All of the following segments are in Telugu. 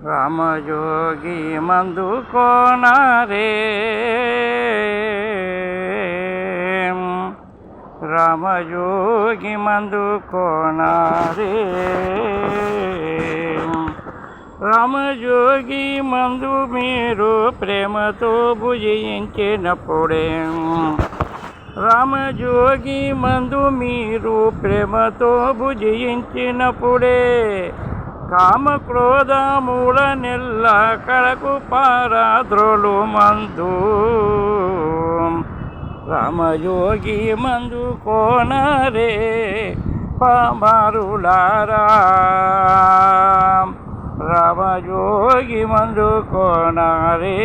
రామయోగి మందు కోనారే రామయోగి మందు కోనారే రామయోగి మందు మీరు ప్రేమతో భుజించినప్పుడే రామయోగి మందు మీరు ప్రేమతో భుజించినప్పుడే కామక్రోధముల నెల్ల కడకు పారాద్రోలు మందు రామయోగి మందు కోనరే పామరులారా రామయోగి మందు కోనరే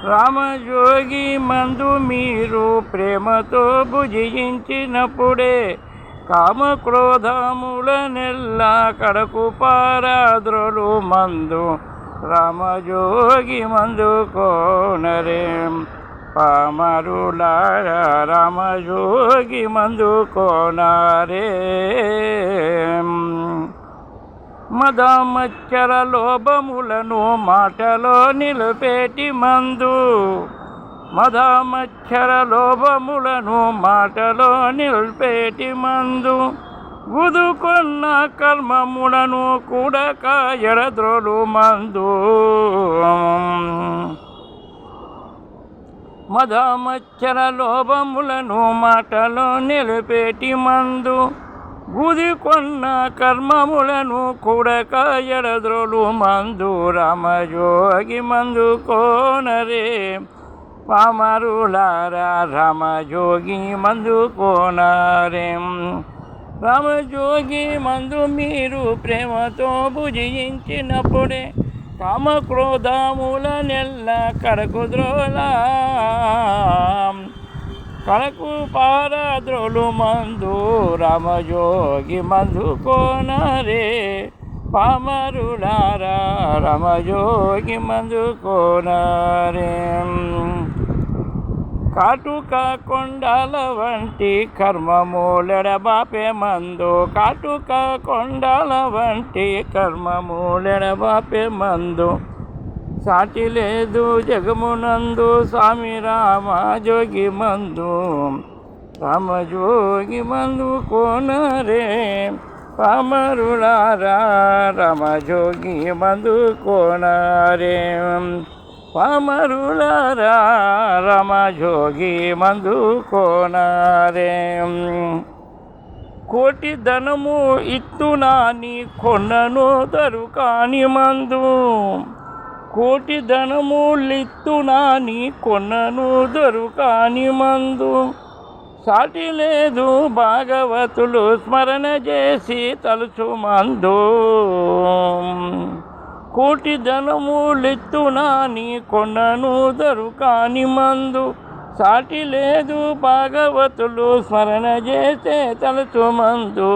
రామయోగి మందు మీరు ప్రేమతో భుజించినప్పుడే కామక్రోధముల నెల్ల కడకు పారాద్రోలు మందు రామయోగి మందు కోనరే పామరులారా రామయోగి మందు కోనరే మదమచ్చర లోభములను మాటలో నిలిపేటి మందు మదమచ్చర లోభములను మాటలో నిలిపేటి మందు గుదుకొన్న కర్మములను కూడక ఎడద్రోలు మందు మదమచ్చర లోభములను మాటలో నిలిపేటి మందు గుదికొన్న కర్మములను కూడక ఎడద్రోలు మందు రామయోగి మందు కోనరే పామరులారా రామయోగి మందు కోనరే రామయోగి మందు మీరు ప్రేమతో భుజించినప్పుడే కామక్రోధముల నెల్ల కడకు ద్రోలా కడకు పారాద్రోలు మందు రామయోగి మందు కోనరే పామరులారా రామయోగి మందు కోనరే కాటుక కొండల వంటి కర్మములెడబాపే మందు కాటుక కొండల వంటి కర్మములెడబాపే మందు సాటి లేదు జగమునందు స్వామి రామయోగి మందు రామయోగి మందు కోనరే పామరులారా రామయోగి మందు కోనరే పామరులారా రామయోగి మందు కోనరే కోటి ధనము ఇత్తునాని కొన్నను దొరకాని మందు కోటి ధనములిత్తునాని కొన్నను దొరకాని మందు సాటి లేదు భాగవతులు స్మరణ చేసి తలుచు మందు కోటి ధనములిత్తునాని కొన్నను దొరకాని మందు సాటి లేదు భాగవతులు స్మరణ చేసే తలుచు మందు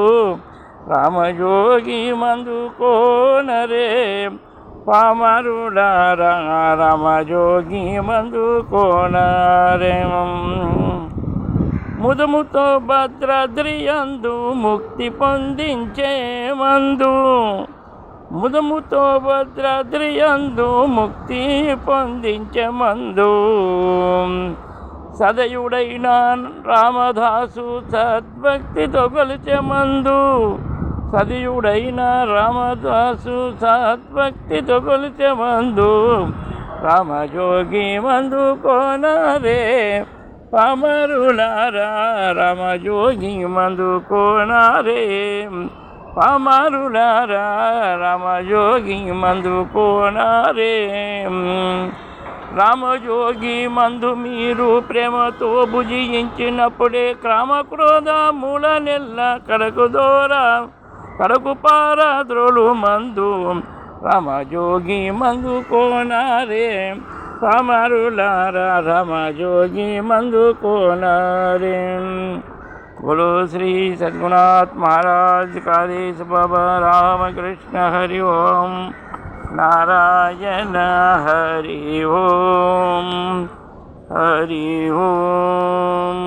రామయోగి మందు కోనరే పామరులారా రామయోగి మందు కోనరే ముదముతో భద్రాద్రియందు ముక్తి పొందించే మందు ముదముతో భద్రాద్రియందు ముక్తి పొందించే మందు సదయుడైన రామదాసు సద్భక్తితో కొలిచే మందు సదయుడైన రామదాసు సద్భక్తితో కొలిచే మందు రామయోగి మందు కోనరే పామరులారా రామయోగి మందు కోనరే పామరులారా రామయోగి మందు కోనరే రామయోగి మందు మీరు ప్రేమతో భుజించినప్పుడే కామక్రోధముల నెల్ల కడకు పారాద్రోలు మందు రామయోగి మందు కోనరే పామరులారా రామయోగి మందు కోనరే बोलो श्री सद्गुनाथ महाराज कालेश बाबा रामकृष्ण हरि ओम नारायण हरि ओम हरि ओम।